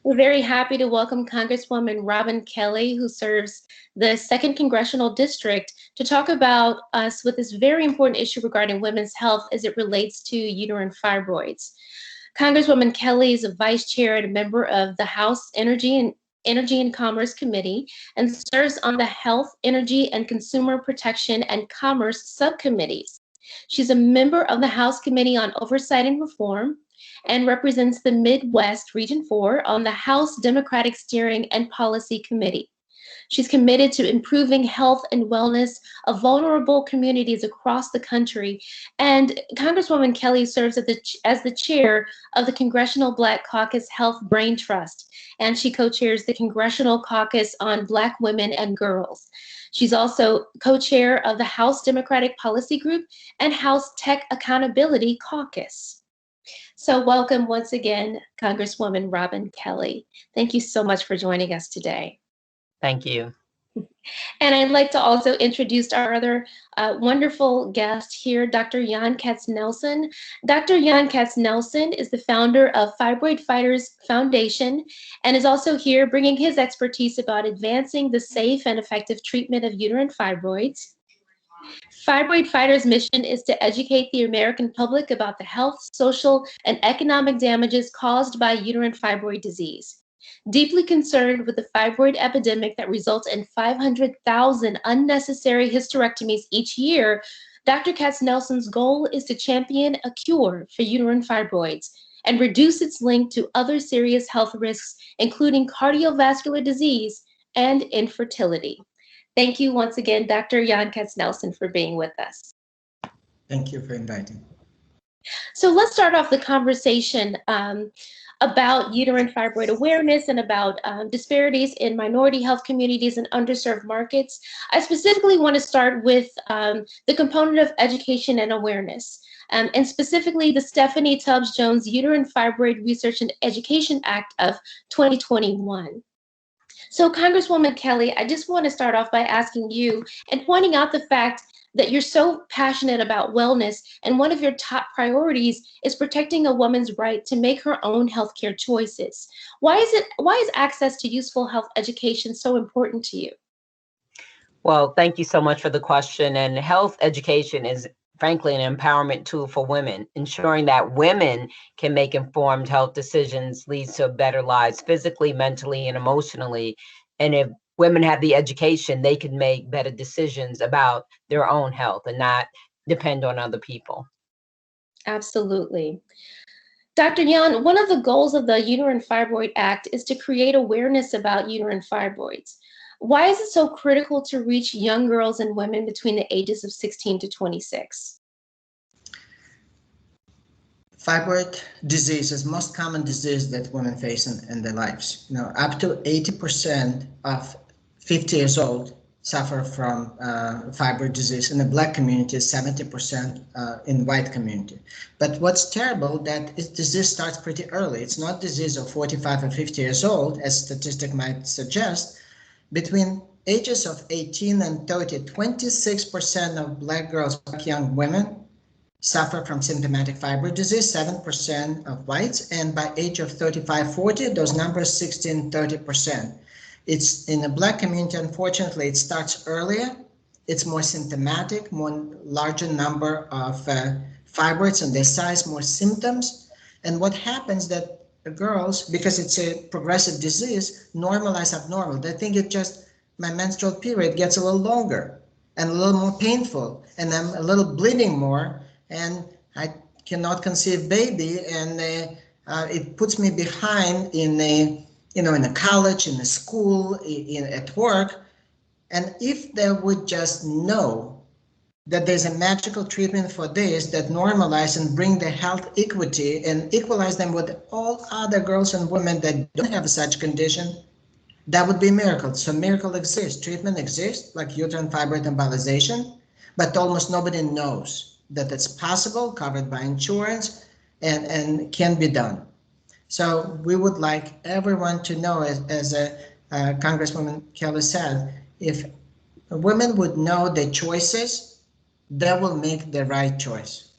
We're very happy to welcome Congresswoman Robin Kelly, who serves the 2nd Congressional District, to talk about us with this very important issue regarding women's health as it relates to uterine fibroids. Congresswoman Kelly is a vice chair and a member of the House Energy and Commerce Committee and serves on the Health, Energy, and Consumer Protection and Commerce subcommittees. She's a member of the House Committee on Oversight and Reform and represents the Midwest Region 4 on the House Democratic Steering and Policy Committee. She's committed to improving health and wellness of vulnerable communities across the country. And Congresswoman Kelly serves as the chair of the Congressional Black Caucus Health Brain Trust, and she co-chairs the Congressional Caucus on Black Women and Girls. She's also co-chair of the House Democratic Policy Group and House Tech Accountability Caucus. So welcome once again, Congresswoman Robin Kelly. Thank you so much for joining us today. Thank you. And I'd like to also introduce our other wonderful guest here, Dr. Katz Nelson. Dr. Katz Nelson is the founder of Fibroid Fighters Foundation and is also here bringing his expertise about advancing the safe and effective treatment of uterine fibroids. Fibroid Fighters' mission is to educate the American public about the health, social, and economic damages caused by uterine fibroid disease. Deeply concerned with the fibroid epidemic that results in 500,000 unnecessary hysterectomies each year, Dr. Katsnelson's goal is to champion a cure for uterine fibroids and reduce its link to other serious health risks, including cardiovascular disease and infertility. Thank you once again, Dr. Katz Nelson, for being with us. Thank you for inviting. So let's start off the conversation about uterine fibroid awareness and about disparities in minority health communities and underserved markets. I specifically want to start with the component of education and awareness, and specifically the Stephanie Tubbs Jones Uterine Fibroid Research and Education Act of 2021. So Congresswoman Kelly, I just want to start off by asking you and pointing out the fact that you're so passionate about wellness, and one of your top priorities is protecting a woman's right to make her own healthcare choices. Why is access to useful health education so important to you? Well, thank you so much for the question. And health education is frankly an empowerment tool for women. Ensuring that women can make informed health decisions leads to better lives physically, mentally, and emotionally. And if women have the education, they can make better decisions about their own health and not depend on other people. Absolutely. Dr. Yan, one of the goals of the Uterine Fibroid Act is to create awareness about uterine fibroids. Why is it so critical to reach young girls and women between the ages of 16 to 26? Fibroid disease is the most common disease that women face in their lives. Up to 80% of 50 years old suffer from fibroid disease. In the Black community, 70% in white community. But what's terrible that disease starts pretty early. It's not disease of 45 and 50 years old, as statistic might suggest. Between ages of 18 and 30, 26% of Black girls, Black young women, suffer from symptomatic fibroid disease, 7% of whites, and by age of 35, 40, those numbers 16, 30%. It's in the Black community, unfortunately, it starts earlier. It's more symptomatic, more larger number of fibroids and their size, more symptoms. And what happens that the girls, because it's a progressive disease, normalize abnormal. They think it just, my menstrual period gets a little longer and a little more painful, and I'm a little bleeding more, and I cannot conceive baby, and it puts me behind in a college, in a school, at work. And if they would just know that there's a magical treatment for this that normalize and bring the health equity and equalize them with all other girls and women that don't have such condition, that would be a miracle. So miracle exists, treatment exists, like uterine fibroid embolization, but almost nobody knows that it's possible, covered by insurance, and can be done. So we would like everyone to know, as Congresswoman Kelly said, if women would know their choices, they will make the right choice.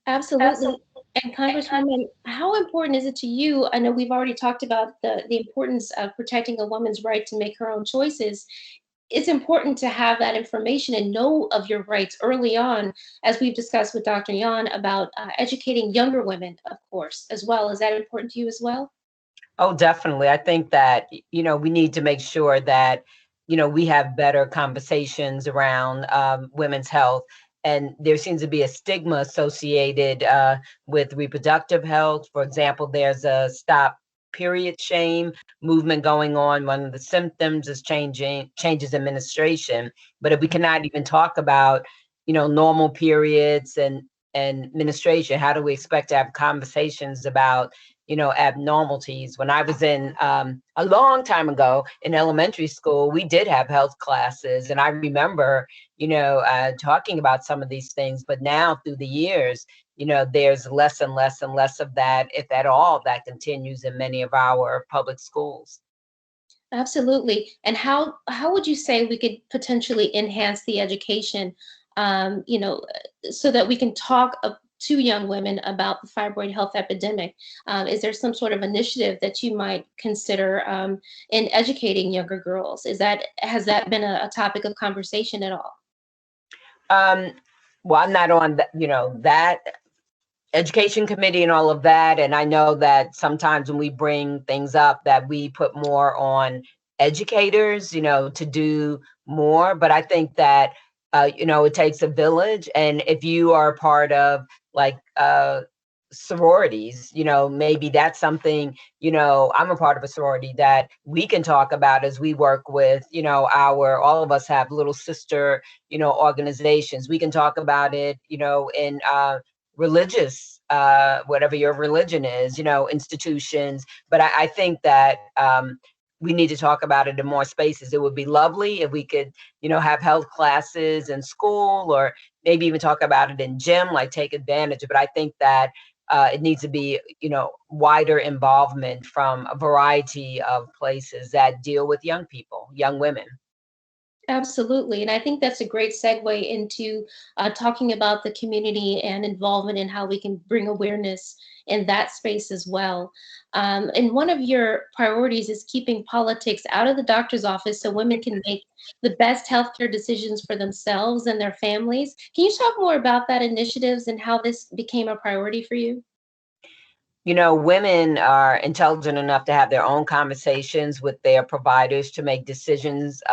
Absolutely. And Congresswoman, how important is it to you? I know we've already talked about the importance of protecting a woman's right to make her own choices. It's important to have that information and know of your rights early on, as we've discussed with Dr. Yan about educating younger women, of course, as well. Is that important to you as well? Oh, definitely. I think that, we need to make sure that, we have better conversations around women's health. And there seems to be a stigma associated with reproductive health. For example, there's a stop period shame movement going on. One of the symptoms is changes in menstruation. But if we cannot even talk about, normal periods and menstruation, how do we expect to have conversations about abnormalities? When I was in a long time ago in elementary school, we did have health classes, and I remember, talking about some of these things. But now through the years, there's less and less and less of that, if at all, that continues in many of our public schools. Absolutely. And how would you say we could potentially enhance the education, so that we can talk to young women about the fibroid health epidemic? Is there some sort of initiative that you might consider in educating younger girls? Has that been a topic of conversation at all? Well, I'm not on that education committee and all of that. And I know that sometimes when we bring things up that we put more on educators, to do more. But I think that, it takes a village. And if you are a part of like sororities, maybe that's something, I'm a part of a sorority that we can talk about as we work with, all of us have little sister, organizations. We can talk about it, in religious, whatever your religion is, institutions. But I think that we need to talk about it in more spaces. It would be lovely if we could, have health classes in school, or maybe even talk about it in gym, like take advantage. But I think that it needs to be, wider involvement from a variety of places that deal with young people, young women. Absolutely. And I think that's a great segue into talking about the community and involvement and how we can bring awareness in that space as well. And one of your priorities is keeping politics out of the doctor's office so women can make the best healthcare decisions for themselves and their families. Can you talk more about that initiatives and how this became a priority for you? Women are intelligent enough to have their own conversations with their providers to make decisions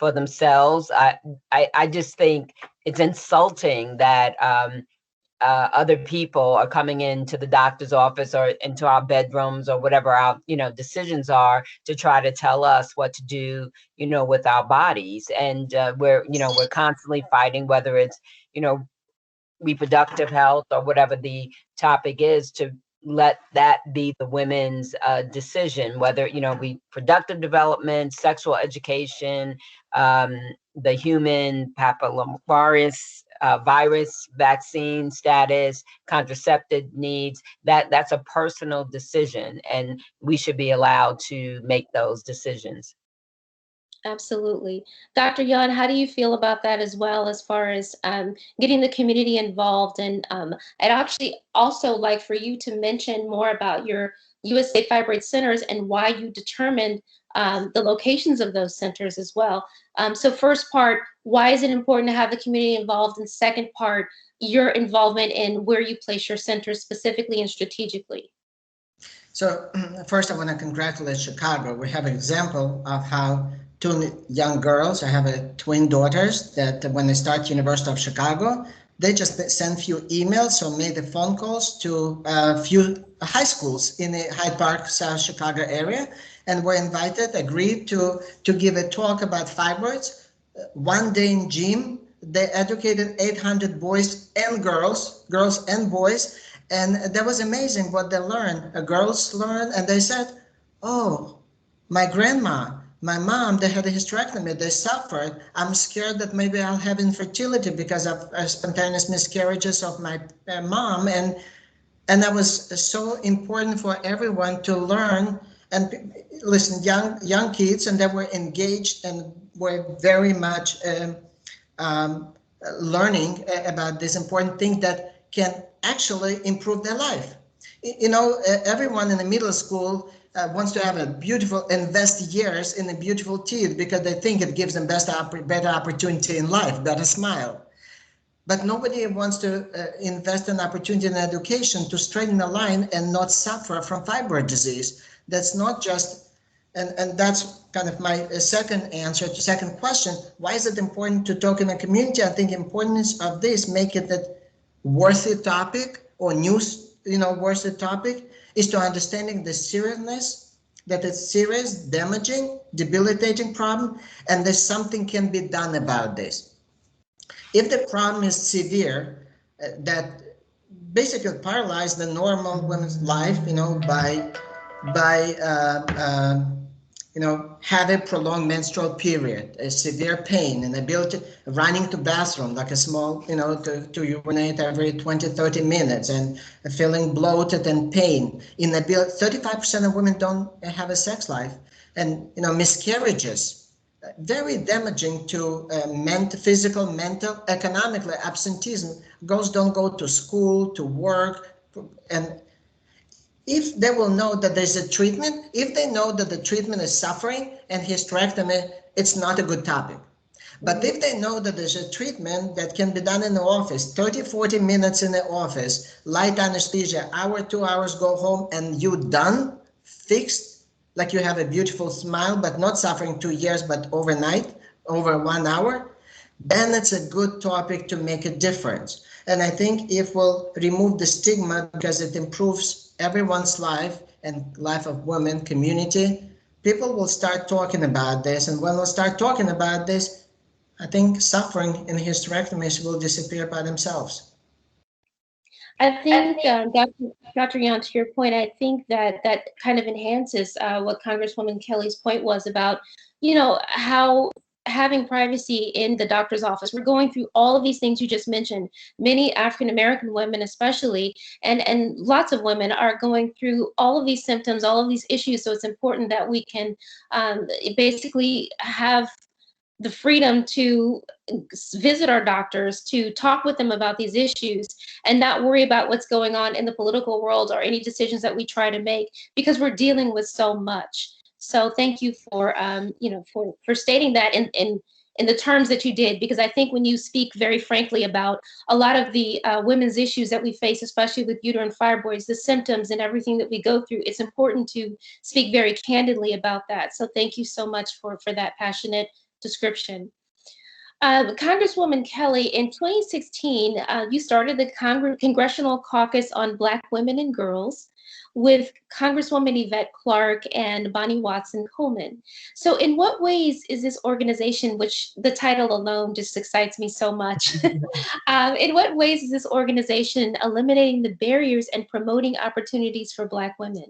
for themselves. I just think it's insulting that other people are coming into the doctor's office or into our bedrooms or whatever our, decisions are, to try to tell us what to do, with our bodies. And we're constantly fighting, whether it's, reproductive health or whatever the topic is, to let that be the women's decision, whether, reproductive development, sexual education, um, the human papillomavirus virus vaccine status, contraceptive needs. That's a personal decision, and we should be allowed to make those decisions. Absolutely. Dr. Yan, how do you feel about that as well, as far as getting the community involved? And I'd actually also like for you to mention more about your USA Fibroid Centers and why you determined the locations of those centers as well. So first part, why is it important to have the community involved? And second part, your involvement in where you place your centers specifically and strategically. So first I want to congratulate Chicago. We have an example of how two young girls, I have twin daughters, that when they start University of Chicago, they just send few emails, so made the phone calls to a few high schools in the Hyde Park, South Chicago area, and were invited, agreed to give a talk about fibroids. One day in gym, they educated 800 boys and girls and boys, and that was amazing what they learned. Girls learned, and they said, oh, my grandma, my mom, they had a hysterectomy, they suffered. I'm scared that maybe I'll have infertility because of spontaneous miscarriages of my mom. And that was so important for everyone to learn. And listen, young kids, and they were engaged and were very much learning about this important thing that can actually improve their life. Everyone in the middle school wants to have a beautiful, invest years in a beautiful teeth because they think it gives them better opportunity in life, better smile. But nobody wants to invest in opportunity in education to straighten the line and not suffer from fibroid disease. That's not just, and that's kind of my second answer to second question. Why is it important to talk in the community? I think importance of this make it a worthy topic or news, worthy topic is to understanding the seriousness, that it's serious, damaging, debilitating problem, and there's something can be done about this. If the problem is severe, that basically paralyze the normal woman's life, by have a prolonged menstrual period, a severe pain, inability running to bathroom like a small, to urinate every 20, 30 minutes and feeling bloated and pain. 35% of women don't have a sex life, and miscarriages. Very damaging to physical, mental, economically. Absenteeism. Girls don't go to school, to work, and if they will know that there's a treatment, if they know that the treatment is suffering and hysterectomy, it's not a good topic. But if they know that there's a treatment that can be done in the office, 30, 40 minutes in the office, light anesthesia, hour, 2 hours, go home, and you done, fixed, like you have a beautiful smile, but not suffering 2 years, but overnight, over 1 hour, then it's a good topic to make a difference. And I think if we'll remove the stigma because it improves everyone's life and life of women, community, people will start talking about this. And when we'll start talking about this, I think suffering in hysterectomies will disappear by themselves. I think, Dr. Yan, to your point, I think that kind of enhances what Congresswoman Kelly's point was about, how having privacy in the doctor's office. We're going through all of these things you just mentioned. Many African-American women especially, and lots of women are going through all of these symptoms, all of these issues. So it's important that we can basically have the freedom to visit our doctors, to talk with them about these issues, and not worry about what's going on in the political world or any decisions that we try to make, because we're dealing with so much. So thank you for for stating that in the terms that you did, because I think when you speak very frankly about a lot of the women's issues that we face, especially with uterine fibroids, the symptoms and everything that we go through, it's important to speak very candidly about that. So thank you so much for that passionate description. Congresswoman Kelly, in 2016, you started the Congressional Caucus on Black Women and Girls with Congresswoman Yvette Clarke and Bonnie Watson Coleman. So in what ways is this organization, which the title alone just excites me so much, in what ways is this organization eliminating the barriers and promoting opportunities for Black women?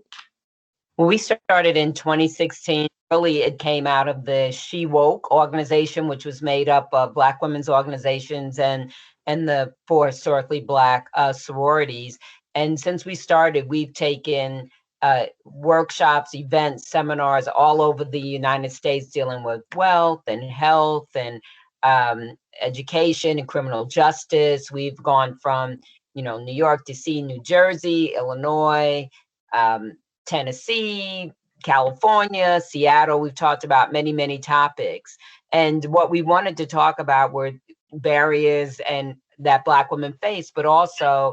Well, we started in 2016. Really, it came out of the She Woke organization, which was made up of Black women's organizations and the 4 historically Black sororities. And since we started, we've taken workshops, events, seminars all over the United States dealing with wealth and health and education and criminal justice. We've gone from, New York, DC, New Jersey, Illinois, Tennessee, California, Seattle. We've talked about many, many topics. And what we wanted to talk about were barriers and that Black women face, but also,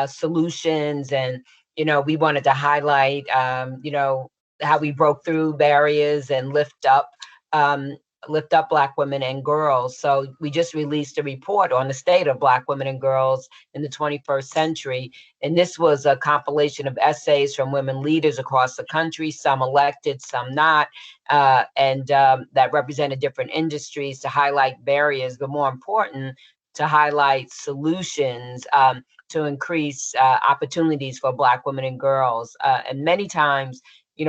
solutions. And, we wanted to highlight, how we broke through barriers and lift up Black women and girls. So we just released a report on the state of Black women and girls in the 21st century. And this was a compilation of essays from women leaders across the country, some elected, some not, and that represented different industries to highlight barriers, but more important, to highlight solutions to increase opportunities for Black women and girls. And many times,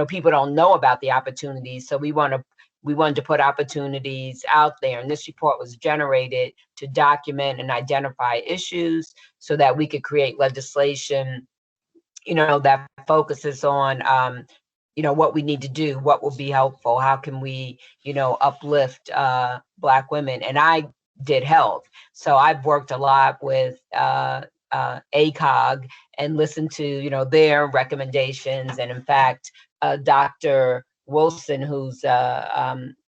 people don't know about the opportunities. So we wanted to put opportunities out there. And this report was generated to document and identify issues so that we could create legislation, that focuses on, what we need to do, what will be helpful, how can we, uplift Black women. And I did health. So I've worked a lot with ACOG and listen to, you know, their recommendations. And in fact, Dr. Wilson, who's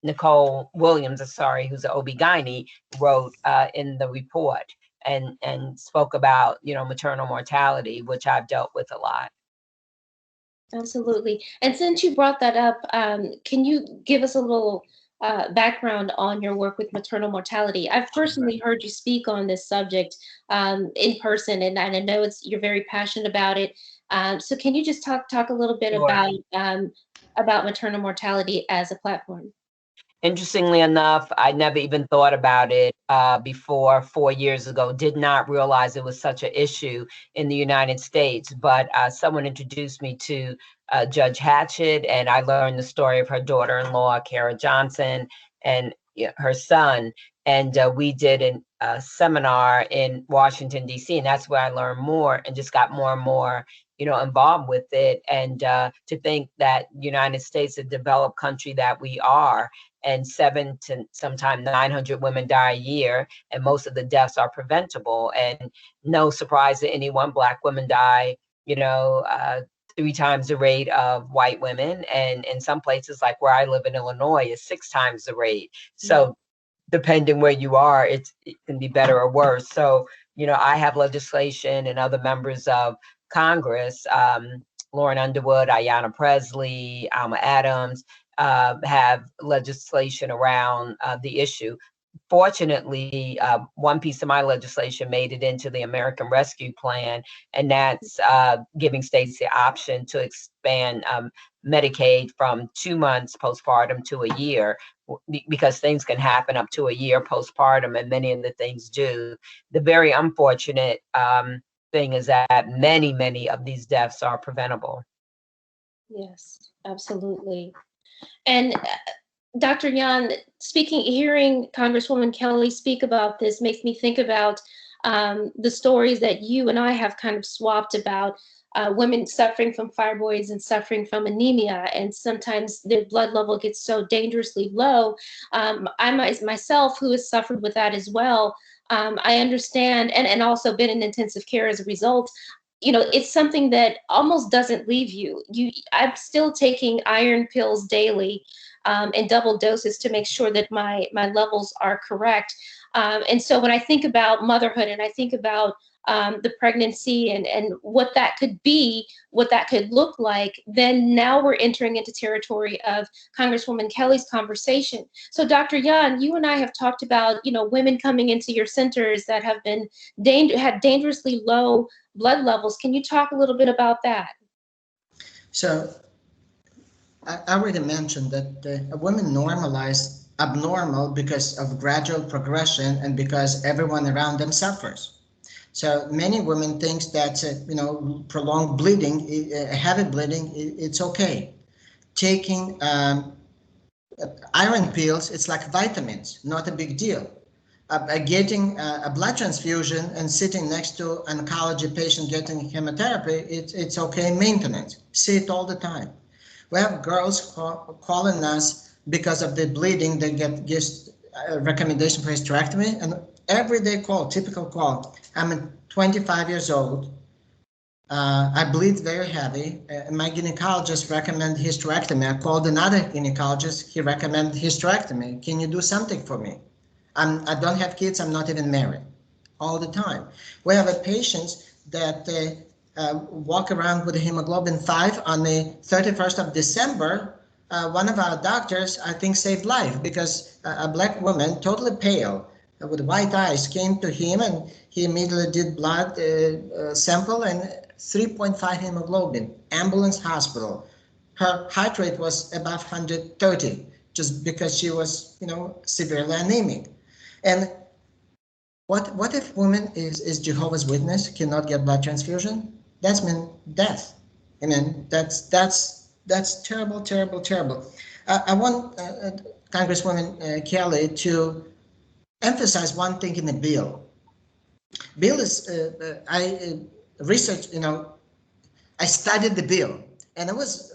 Nicole Williams, sorry, who's an OB-GYN, wrote in the report and spoke about, you know, maternal mortality, which I've dealt with a lot. Absolutely. And since you brought that up, can you give us a little background on your work with maternal mortality? I've personally heard you speak on this subject in person, and I know you're very passionate about it. So can you just talk a little bit Sure. about maternal mortality as a platform? Interestingly enough, I never even thought about it before 4 years ago, did not realize it was such an issue in the United States. But someone introduced me to Judge Hatchett, and I learned the story of her daughter-in-law, Kara Johnson, and her son. And we did a seminar in Washington, D.C., and that's where I learned more and just got more and more, you know, involved with it. And to think that United States, a developed country that we are, and 700 to sometimes 900 women die a year, and most of the deaths are preventable. And no surprise to anyone, Black women die, you know, 3 times the rate of white women, and in some places like where I live in Illinois is 6 times the rate. So depending where you are, it can be better or worse. So, you know, I have legislation, and other members of Congress, Lauren Underwood, Ayanna Presley, Alma Adams, have legislation around the issue. Fortunately, one piece of my legislation made it into the American Rescue Plan, and that's giving states the option to expand Medicaid from 2 months postpartum to a year, because things can happen up to a year postpartum, and many of the things do. The very unfortunate thing is that many of these deaths are preventable. Yes, absolutely. And Dr. Yan, hearing Congresswoman Kelly speak about this makes me think about the stories that you and I have kind of swapped about women suffering from fibroids and suffering from anemia, and sometimes their blood level gets so dangerously low. I myself, who has suffered with that as well, I understand, and also been in intensive care as a result. You know, it's something that almost doesn't leave you. I'm still taking iron pills daily in double doses to make sure that my levels are correct. And so when I think about motherhood, and I think about the pregnancy and what that could be, what that could look like, then now we're entering into territory of Congresswoman Kelly's conversation. So Dr. Yan, you and I have talked about, you know, women coming into your centers that have been had dangerously low blood levels. Can you talk a little bit about that? So I already mentioned that women normalize abnormal because of gradual progression and because everyone around them suffers. So many women think that you know, prolonged bleeding, heavy bleeding, it's okay. Taking iron pills, it's like vitamins, not a big deal. Getting a blood transfusion and sitting next to an oncology patient getting chemotherapy, it's okay maintenance. See it all the time. We have girls calling us because of the bleeding. They get a recommendation for hysterectomy, and everyday call, typical call. I'm 25 years old. I bleed very heavy. My gynecologist recommended hysterectomy. I called another gynecologist. He recommended hysterectomy. Can you do something for me? I don't have kids. I'm not even married. All the time. We have patients that walk around with a hemoglobin 5 on the 31st of December. One of our doctors, I think, saved life because a Black woman, totally pale, with white eyes, came to him, and he immediately did blood sample, and 3.5 hemoglobin, ambulance, hospital. Her heart rate was above 130, just because she was, you know, severely anemic. And what if woman is Jehovah's Witness, cannot get blood transfusion? That's mean death. I mean, that's terrible, terrible, terrible. I want Congresswoman Kelly to emphasize one thing in the bill. Bill is, I researched, you know, I studied the bill, and it was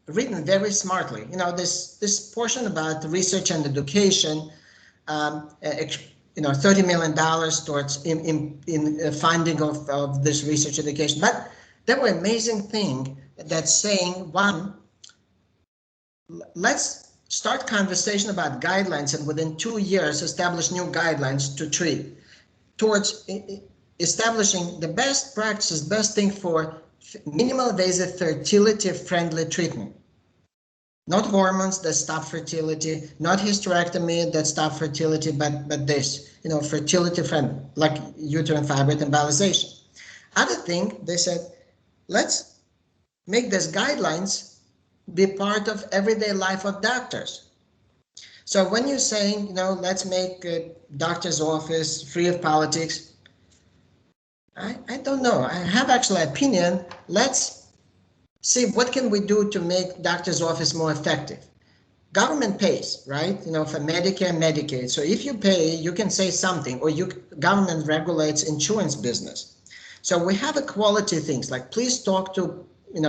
written very smartly. You know, this portion about research and education, $30 million towards in funding of this research education. But there were amazing thing that's saying, one, let's start conversation about guidelines and within 2 years establish new guidelines to treat towards establishing the best practices, best thing for minimal invasive fertility friendly treatment. Not hormones that stop fertility, not hysterectomy that stop fertility, but this, fertility friendly, like uterine fibroid embolization. Other thing, they said, let's make these guidelines be part of everyday life of doctors. So when you're saying, let's make a doctor's office free of politics, I don't know. I have actually an opinion. Let's see what can we do to make doctor's office more effective. Government pays, right? For Medicare and Medicaid. So if you pay, you can say something, or government regulates insurance business. So we have equality things like please talk to,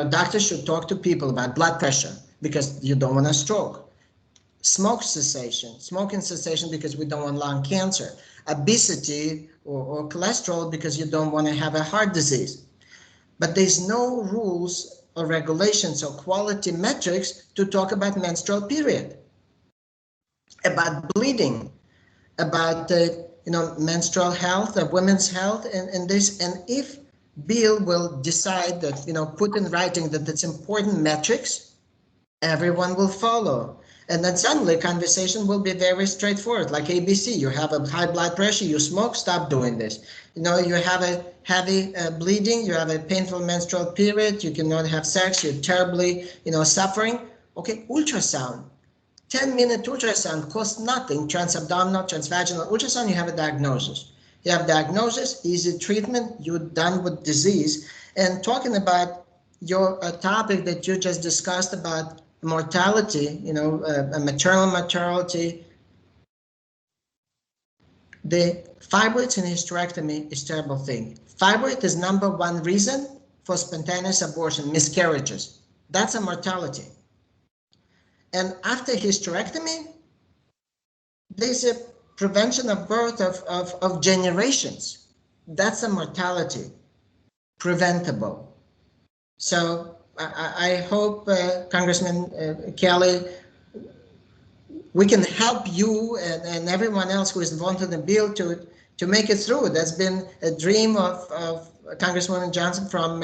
doctors should talk to people about blood pressure because you don't want a stroke. Smoking cessation because we don't want lung cancer. Obesity or cholesterol because you don't want to have a heart disease. But there's no rules or regulations or quality metrics to talk about menstrual period, about bleeding, about menstrual health, women's health, and this. And if Bill will decide that put in writing that it's important metrics, everyone will follow. And then suddenly conversation will be very straightforward, like ABC. You have a high blood pressure, you smoke, stop doing this. You have a heavy bleeding, you have a painful menstrual period, you cannot have sex, you're terribly, suffering. Okay, ultrasound. 10-minute ultrasound costs nothing. Transabdominal, transvaginal ultrasound, you have a diagnosis. You have diagnosis, easy treatment, you're done with disease. And talking about your topic that you just discussed about mortality, maternal mortality, the fibroids and hysterectomy is a terrible thing. Fibroid is number one reason for spontaneous abortion, miscarriages. That's a mortality. And after hysterectomy, there's a prevention of birth of generations. That's a mortality, preventable. So I hope, Congressman Kelly, we can help you and everyone else who is involved in the bill to make it through. That's been a dream of Congresswoman Johnson from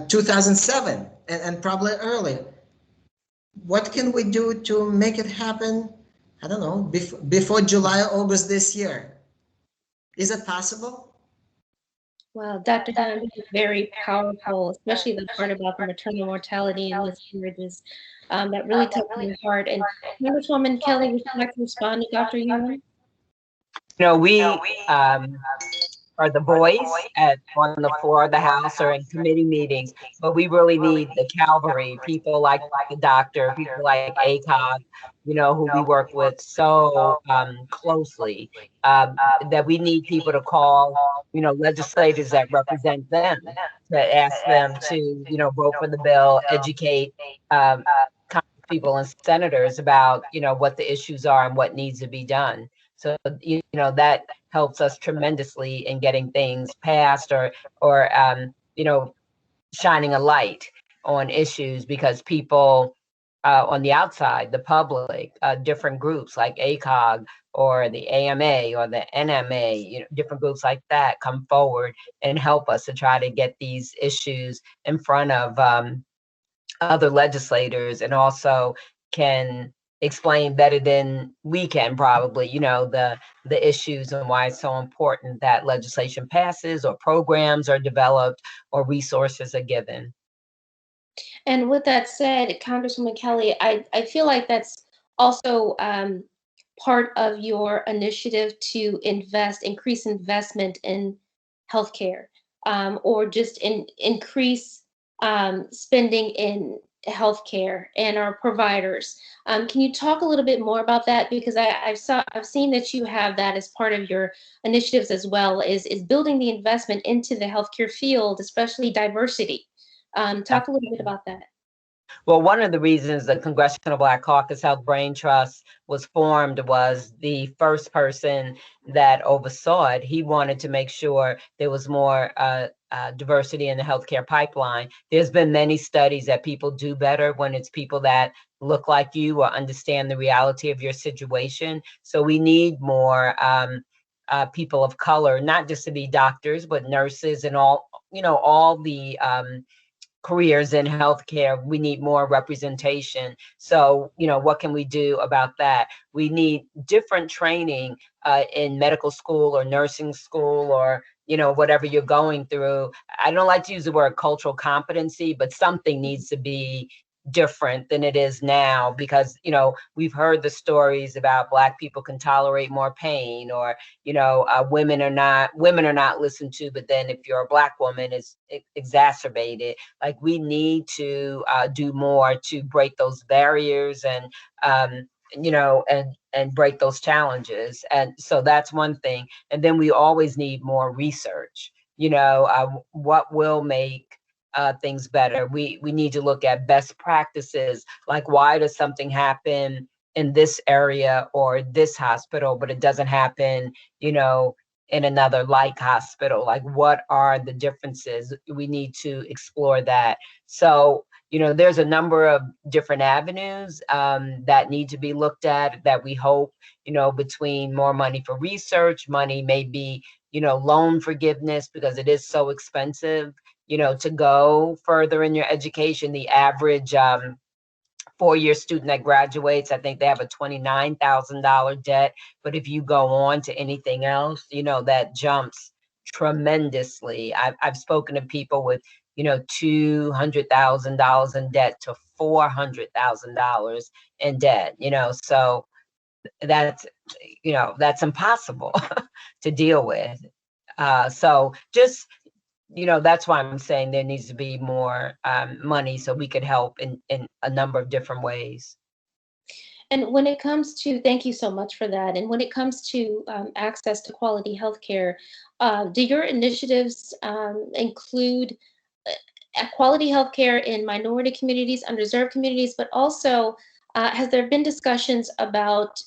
2007 and probably earlier. What can we do to make it happen? I don't know, before July, August this year. Is it possible? Well, Dr. Dunn, this is very powerful, especially the part about the maternal mortality and miscarriages. That really touched my heart. And Congresswoman Kelly, would you like to respond to Dr. Ewan? We are the voice on the floor of the House or in committee meetings, but we really need the cavalry, people like the doctor, people like ACOG, who we work with so closely, that we need people to call, legislators that represent them, to ask them to, vote for the bill, educate people and senators about, what the issues are and what needs to be done. So, that helps us tremendously in getting things passed or shining a light on issues, because people on the outside, the public, different groups like ACOG or the AMA or the NMA, different groups like that come forward and help us to try to get these issues in front of other legislators, and also can explain better than we can probably, the issues and why it's so important that legislation passes or programs are developed or resources are given. And with that said, Congresswoman Kelly, I feel like that's also part of your initiative to increase investment in healthcare, or just increase spending in healthcare and our providers. Can you talk a little bit more about that? Because I've seen that you have that as part of your initiatives as well, is building the investment into the healthcare field, especially diversity. Talk a little bit about that. Well, one of the reasons the Congressional Black Caucus Health Brain Trust was formed was the first person that oversaw it. He wanted to make sure there was more diversity in the healthcare pipeline. There's been many studies that people do better when it's people that look like you or understand the reality of your situation. So we need more people of color, not just to be doctors, but nurses and all, all the careers in healthcare. We need more representation. So, what can we do about that? We need different training in medical school or nursing school or, whatever you're going through. I don't like to use the word cultural competency, but something needs to be different than it is now because, we've heard the stories about Black people can tolerate more pain or, women are not listened to, but then if you're a Black woman, it's exacerbated. Like we need to do more to break those barriers and and break those challenges. And so that's one thing. And then we always need more research. What will make things better? We need to look at best practices. Like why does something happen in this area or this hospital, but it doesn't happen, in another like hospital? Like what are the differences? We need to explore that. So, there's a number of different avenues that need to be looked at that we hope, between more money for research, money maybe, loan forgiveness because it is so expensive, to go further in your education. The average four-year student that graduates, I think they have a $29,000 debt. But if you go on to anything else, that jumps tremendously. I've spoken to people with, $200,000 in debt to $400,000 in debt, so that's, that's impossible to deal with. So just, that's why I'm saying there needs to be more money so we could help in a number of different ways. And when it comes to, thank you so much for that. And when it comes to access to quality healthcare, do your initiatives include quality healthcare in minority communities, underserved communities, but also has there been discussions about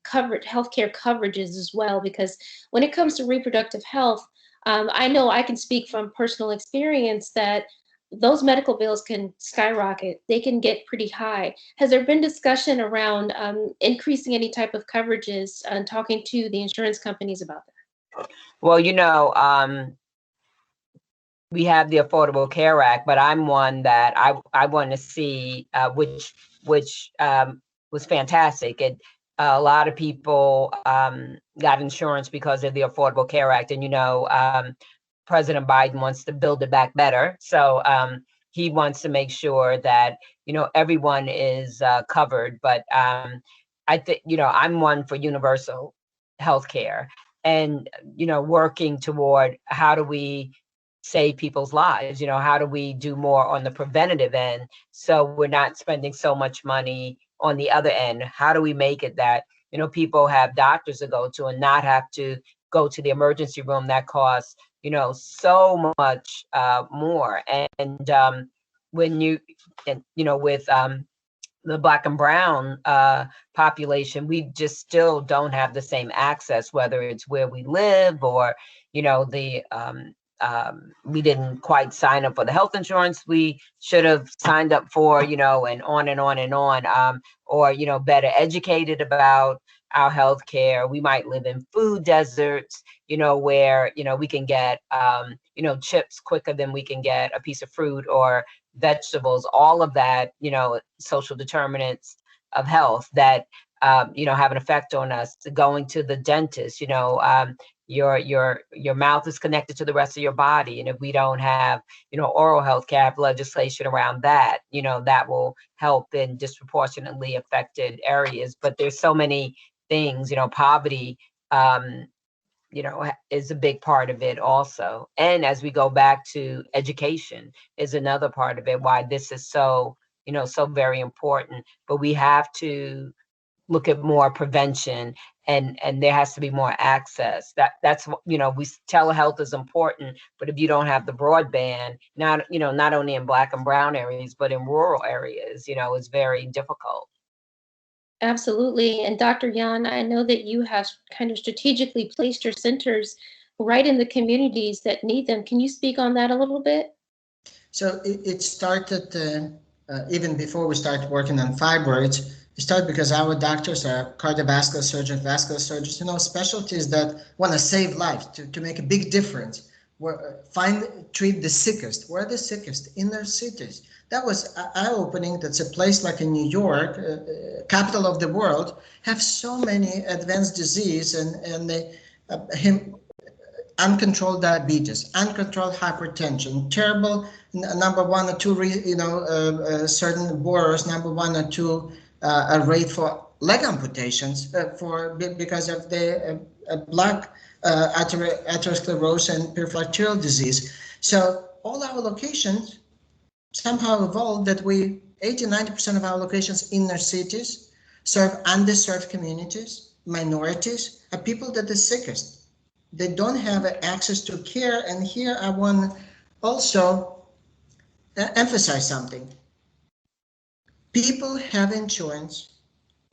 covered healthcare coverages as well? Because when it comes to reproductive health, I know I can speak from personal experience that those medical bills can skyrocket. They can get pretty high. Has there been discussion around increasing any type of coverages and talking to the insurance companies about that? Well, we have the Affordable Care Act, but I'm one that I want to see, which was fantastic. A lot of people got insurance because of the Affordable Care Act, and President Biden wants to build it back better. So he wants to make sure that everyone is covered. But I think I'm one for universal health care, and working toward how do we save people's lives? How do we do more on the preventative end so we're not spending so much money on the other end? How do we make it that, people have doctors to go to and not have to go to the emergency room that costs, so much more. And when with the Black and brown population, we just still don't have the same access, whether it's where we live or, the we didn't quite sign up for the health insurance we should have signed up for, and on and on and on, or, better educated about our health care. We might live in food deserts, where, we can get, chips quicker than we can get a piece of fruit or vegetables, all of that, social determinants of health that, have an effect on us. Going to the dentist, your mouth is connected to the rest of your body. And if we don't have, oral health care legislation around that, that will help in disproportionately affected areas. But there's so many things, poverty, is a big part of it also. And as we go back to education is another part of it, why this is so, so very important. But we have to look at more prevention and there has to be more access. That's telehealth is important, but if you don't have the broadband, not only in Black and brown areas, but in rural areas, it's very difficult. Absolutely. And Dr. Yan, I know that you have kind of strategically placed your centers right in the communities that need them. Can you speak on that a little bit? So it started even before we started working on fibroids. It started because our doctors are cardiovascular surgeons, vascular surgeons, specialties that want to save lives, to make a big difference. Treat the sickest. Where are the sickest? In their cities. That was eye-opening. That's a place like in New York, capital of the world, have so many advanced disease and uncontrolled diabetes, uncontrolled hypertension, terrible number one or two, certain boroughs, number one or two rate for leg amputations because of the black atherosclerosis and peripheral arterial disease. So all our locations somehow evolved that 80-90% of our locations in their cities serve underserved communities, minorities, are people that are sickest. They don't have access to care. And here I want to also emphasize something. People have insurance,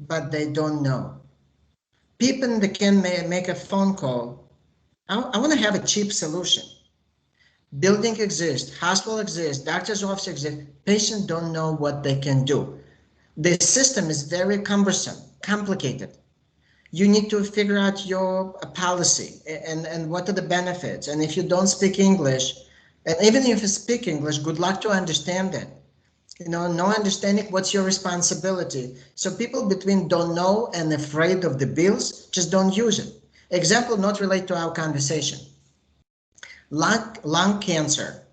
but they don't know. People that can make a phone call. I want to have a cheap solution. Building exists, hospital exists, doctor's office exists. Patients don't know what they can do. The system is very cumbersome, complicated. You need to figure out your policy and what are the benefits. And if you don't speak English, and even if you speak English, good luck to understand it. No understanding what's your responsibility. So people between don't know and afraid of the bills just don't use it. Example not related to our conversation. Lung cancer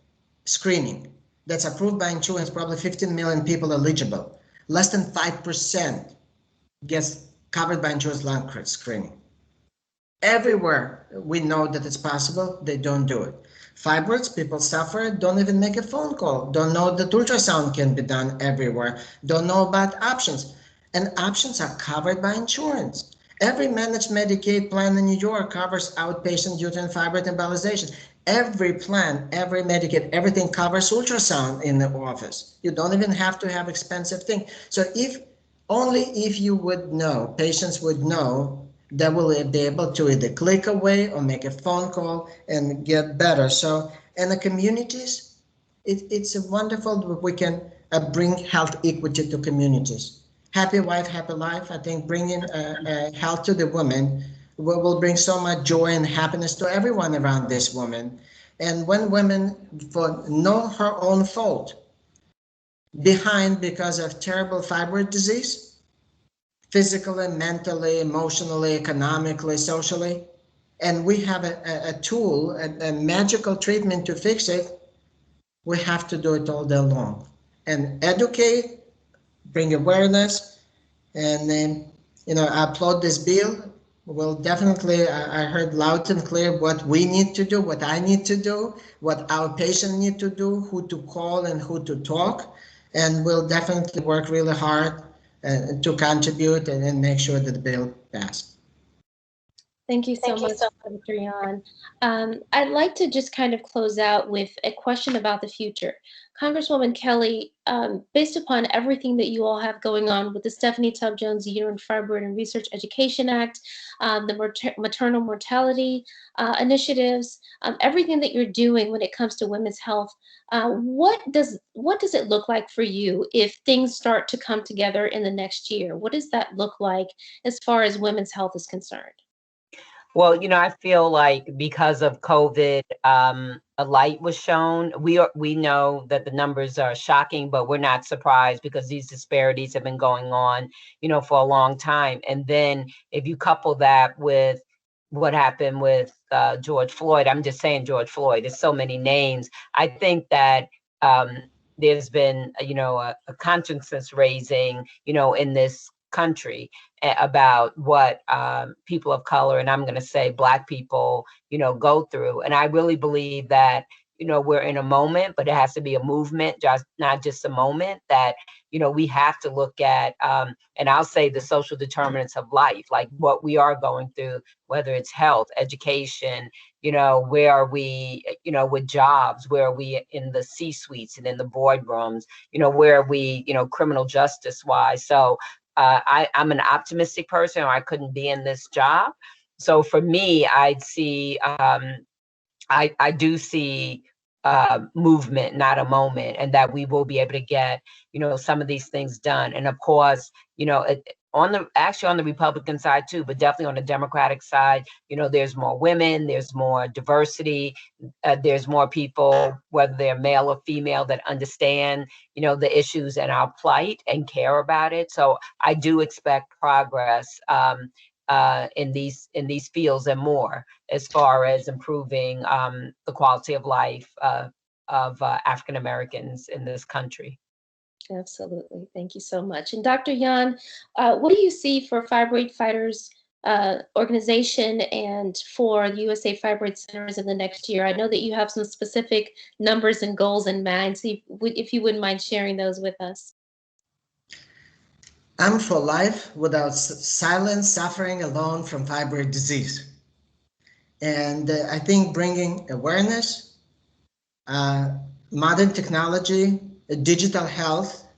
screening that's approved by insurance, probably 15 million people eligible. Less than 5% gets covered by insurance lung screening. Everywhere we know that it's possible, they don't do it. Fibroids, people suffer, don't even make a phone call, don't know that ultrasound can be done everywhere, don't know about options. And options are covered by insurance. Every managed Medicaid plan in New York covers outpatient uterine fibroid embolization. Every plan, every Medicaid, everything covers ultrasound in the office. You don't even have to have expensive thing. So only if you would know, patients would know, they will be able to either click away or make a phone call and get better. So in the communities, it's wonderful that we can bring health equity to communities. Happy wife, happy life. I think bringing health to the woman will bring so much joy and happiness to everyone around this woman. And when women, for no her own fault, behind because of terrible fibroid disease, physically, mentally, emotionally, economically, socially, and we have a tool, a magical treatment to fix it, we have to do it all day long. And educate, bring awareness, and then, I applaud this bill. Well, definitely, I heard loud and clear what we need to do, what I need to do, what our patient need to do, who to call and who to talk, and we'll definitely work really hard to contribute and make sure that the bill passes. Thank you so much, Dr. Yan. I'd like to just kind of close out with a question about the future. Congresswoman Kelly, based upon everything that you all have going on with the Stephanie Tubb Jones Uterine Fibroid and Research Education Act, the maternal mortality initiatives, everything that you're doing when it comes to women's health, what does it look like for you if things start to come together in the next year? What does that look like as far as women's health is concerned? Well, I feel like because of COVID, a light was shown. We know that the numbers are shocking, but we're not surprised because these disparities have been going on, for a long time. And then if you couple that with what happened with George Floyd, I'm just saying George Floyd, there's so many names. I think that there's been, a consciousness raising, in this country about what people of color, and I'm going to say Black people, go through. And I really believe that, we're in a moment, but it has to be a movement, just not just a moment. That we have to look at, and I'll say the social determinants of life, like what we are going through, whether it's health, education, where are we, with jobs, where are we in the C-suites and in the boardrooms, where are we, criminal justice wise. So I'm an optimistic person, or I couldn't be in this job. So for me, I'd see, I do see movement, not a moment, and that we will be able to get, some of these things done. And of course, on the Republican side too, but definitely on the Democratic side, there's more women, there's more diversity, there's more people, whether they're male or female, that understand, the issues and our plight and care about it. So I do expect progress in these fields and more, as far as improving the quality of life of African Americans in this country. Absolutely. Thank you so much. And Dr. Yan, what do you see for Fibroid Fighters organization and for the USA Fibroid Centers in the next year? I know that you have some specific numbers and goals in mind, so if you wouldn't mind sharing those with us. I'm for life without silent suffering alone from fibroid disease. And I think bringing awareness, modern technology, digital health,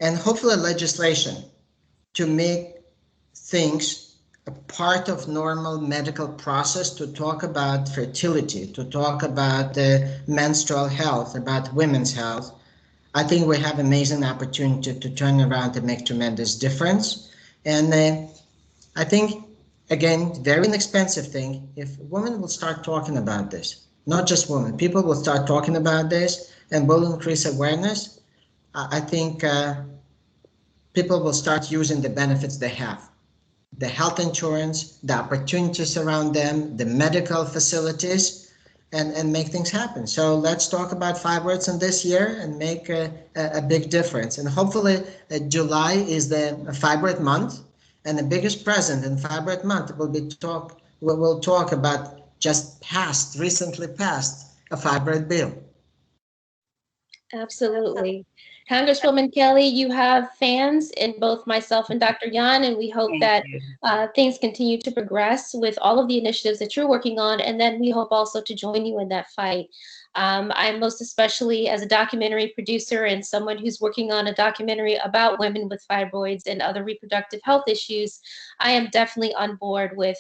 and hopefully legislation to make things a part of normal medical process, to talk about fertility, to talk about menstrual health, about women's health. I think we have amazing opportunity to turn around and make tremendous difference. And I think, again, very inexpensive thing, if women will start talking about this, not just women, people will start talking about this and will increase awareness. I think people will start using the benefits they have, the health insurance, the opportunities around them, the medical facilities, and make things happen. So let's talk about fibroids in this year and make a big difference. And hopefully July is the fibroid month, and the biggest present in fibroid month will be we'll talk about recently passed a fibroid bill. Absolutely. Congresswoman Kelly, you have fans in both myself and Dr. Yan, and we hope that things continue to progress with all of the initiatives that you're working on, and then we hope also to join you in that fight. I'm most especially, as a documentary producer and someone who's working on a documentary about women with fibroids and other reproductive health issues, I am definitely on board with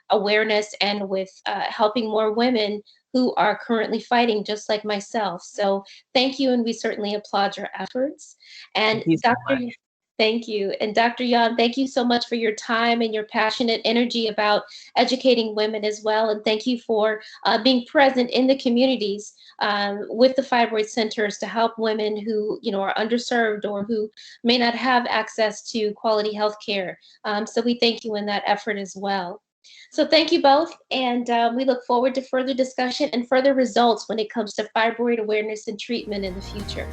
awareness and with helping more women who are currently fighting just like myself. So thank you, and we certainly applaud your efforts. And thank you. And Dr. Yan, thank you so much for your time and your passionate energy about educating women as well. And thank you for being present in the communities with the fibroid centers to help women who are underserved or who may not have access to quality health care. So we thank you in that effort as well. So thank you both, and we look forward to further discussion and further results when it comes to fibroid awareness and treatment in the future.